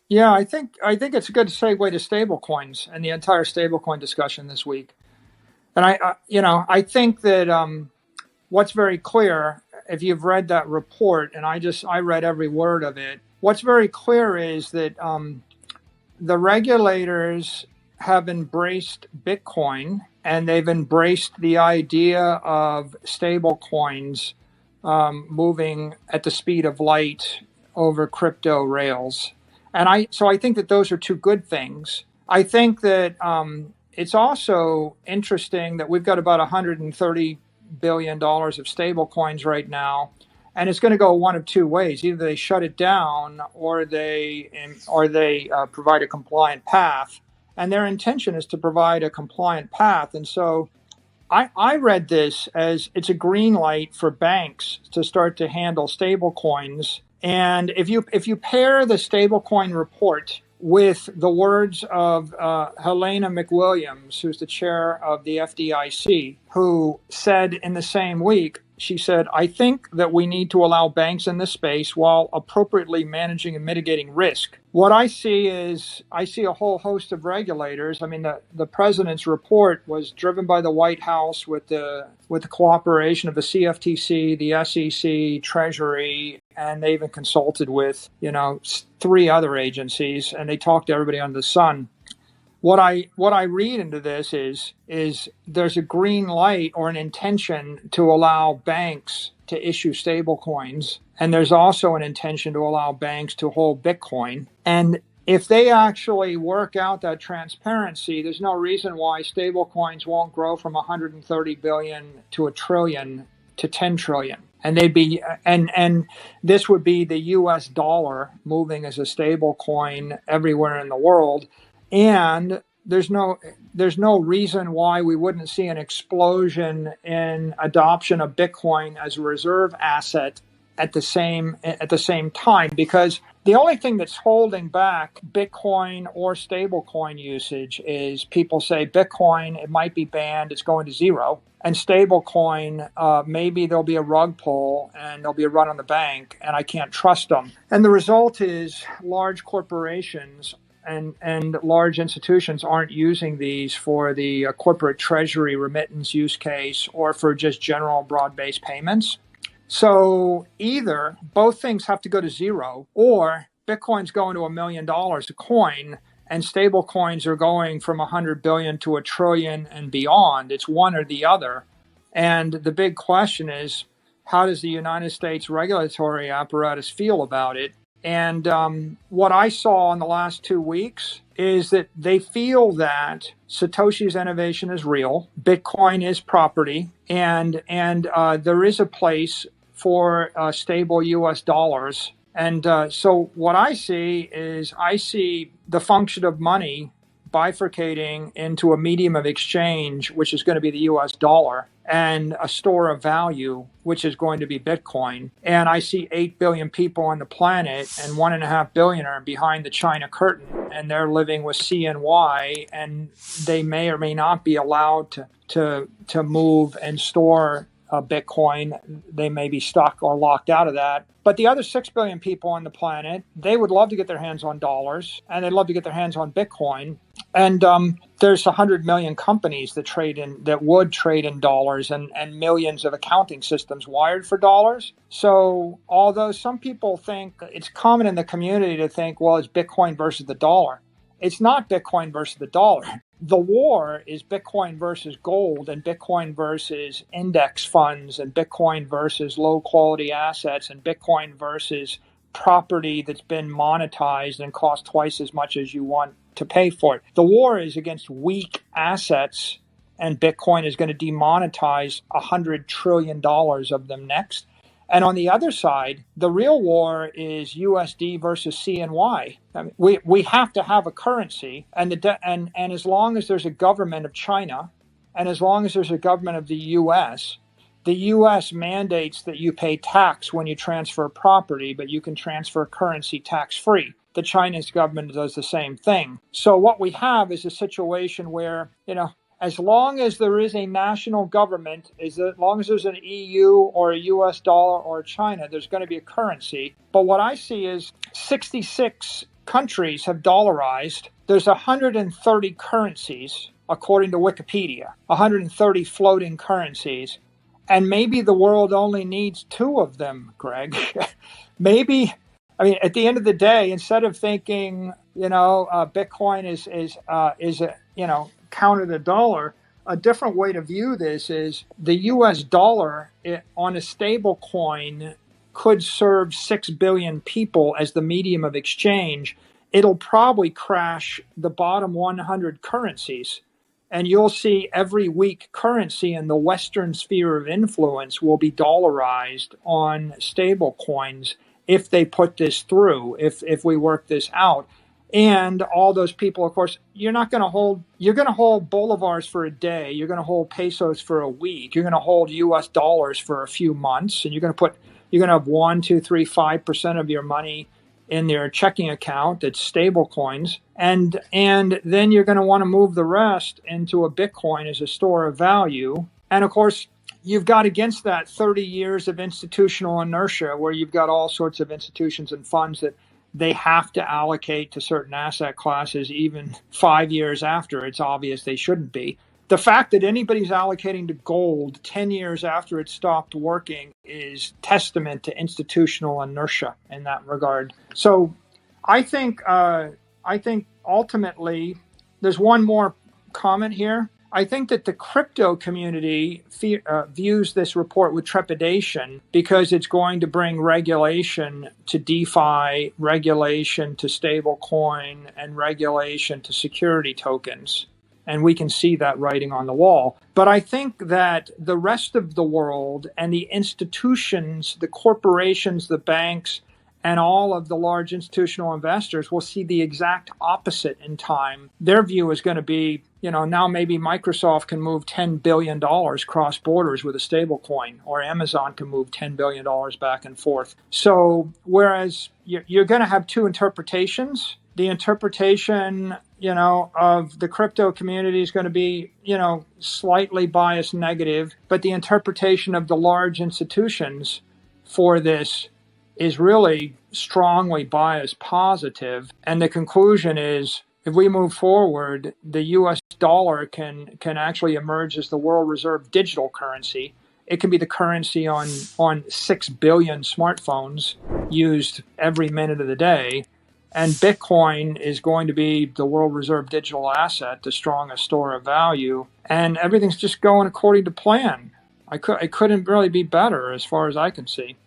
Yeah, I think it's a good segue to stablecoins and the entire stablecoin discussion this week. And I think that what's very clear, if you've read that report, and I read every word of it. What's very clear is that the regulators have embraced Bitcoin, and they've embraced the idea of stable coins moving at the speed of light over crypto rails. And I think that those are two good things. I think that it's also interesting that we've got about $130 billion of stable coins right now, and it's going to go one of two ways: either they shut it down, or they provide a compliant path. And their intention is to provide a compliant path. And so I read this as it's a green light for banks to start to handle stable coins. And if you pair the stablecoin report with the words of Helena McWilliams, who's the chair of the FDIC, who said in the same week, she said, "I think that we need to allow banks in this space while appropriately managing and mitigating risk." What I see a whole host of regulators. I mean, the president's report was driven by the White House with the cooperation of the CFTC, the SEC, Treasury, and they even consulted with, three other agencies, and they talked to everybody under the sun. What I read into this is there's a green light or an intention to allow banks to issue stable coins, and there's also an intention to allow banks to hold Bitcoin. And if they actually work out that transparency, there's no reason why stable coins won't grow from 130 billion to a trillion to 10 trillion. And and this would be the US dollar moving as a stable coin everywhere in the world. And there's no reason why we wouldn't see an explosion in adoption of Bitcoin as a reserve asset at the same time, because the only thing that's holding back Bitcoin or stablecoin usage is people say Bitcoin, it might be banned, it's going to zero, and stablecoin, maybe there'll be a rug pull and there'll be a run on the bank, and I can't trust them. And the result is large corporations and large institutions aren't using these for the corporate treasury remittance use case or for just general broad-based payments. So either both things have to go to zero, or Bitcoin's going to $1 million a coin, and stable coins are going from 100 billion to a trillion and beyond. It's one or the other. And the big question is, how does the United States regulatory apparatus feel about it? And what I saw in the last 2 weeks is that they feel that Satoshi's innovation is real, Bitcoin is property, and there is a place for stable U.S. dollars. And so what I see is the function of money bifurcating into a medium of exchange, which is going to be the U.S. dollar, and a store of value, which is going to be Bitcoin. And I see 8 billion people on the planet, and 1.5 billion are behind the China curtain, and they're living with CNY, and they may or may not be allowed to move and store Bitcoin. They may be stuck or locked out of that. But the other 6 billion people on the planet, they would love to get their hands on dollars, and they'd love to get their hands on Bitcoin. And there's 100 million companies that would trade in dollars, and millions of accounting systems wired for dollars. So although some people think, it's common in the community to think, well, it's Bitcoin versus the dollar. It's not Bitcoin versus the dollar. The war is Bitcoin versus gold, and Bitcoin versus index funds, and Bitcoin versus low quality assets, and Bitcoin versus property that's been monetized and cost twice as much as you want to pay for it. The war is against weak assets, and Bitcoin is going to demonetize $100 trillion of them next. And on the other side, the real war is USD versus CNY. I mean, we have to have a currency, and as long as there's a government of China, and as long as there's a government of the U.S. mandates that you pay tax when you transfer property, but you can transfer currency tax-free. The Chinese government does the same thing. So what we have is a situation where, as long as there is a national government, as long as there's an EU or a US dollar or China, there's going to be a currency. But what I see is 66 countries have dollarized. There's 130 currencies, according to Wikipedia, 130 floating currencies. And maybe the world only needs two of them, Greg. Maybe, I mean, at the end of the day, instead of thinking, Bitcoin is counter the dollar, a different way to view this is the US dollar on a stable coin could serve 6 billion people as the medium of exchange. It'll probably crash the bottom 100 currencies. And you'll see every weak currency in the Western sphere of influence will be dollarized on stable coins if they put this through, if we work this out. And all those people, of course, you're going to hold bolivars for a day. You're going to hold pesos for a week. You're going to hold US dollars for a few months. And you're going to have 1, 2, 3, 5% of your money in their checking account that's stable coins. And then you're going to want to move the rest into a Bitcoin as a store of value. And of course, you've got against that 30 years of institutional inertia where you've got all sorts of institutions and funds that they have to allocate to certain asset classes even 5 years after it's obvious they shouldn't be. The fact that anybody's allocating to gold 10 years after it stopped working is testament to institutional inertia in that regard. So I think ultimately there's one more comment here. I think that the crypto community views this report with trepidation because it's going to bring regulation to DeFi, regulation to stablecoin, and regulation to security tokens. And we can see that writing on the wall. But I think that the rest of the world and the institutions, the corporations, the banks, and all of the large institutional investors will see the exact opposite in time. Their view is going to be, now maybe Microsoft can move $10 billion cross borders with a stable coin, or Amazon can move $10 billion back and forth. So whereas you're going to have two interpretations, the interpretation of the crypto community is going to be, slightly biased negative, but the interpretation of the large institutions for this is really strongly biased positive. And the conclusion is, if we move forward, the US dollar can actually emerge as the world reserve digital currency. It can be the currency on 6 billion smartphones used every minute of the day. And Bitcoin is going to be the world reserve digital asset, the strongest store of value. And everything's just going according to plan. It couldn't really be better as far as I can see.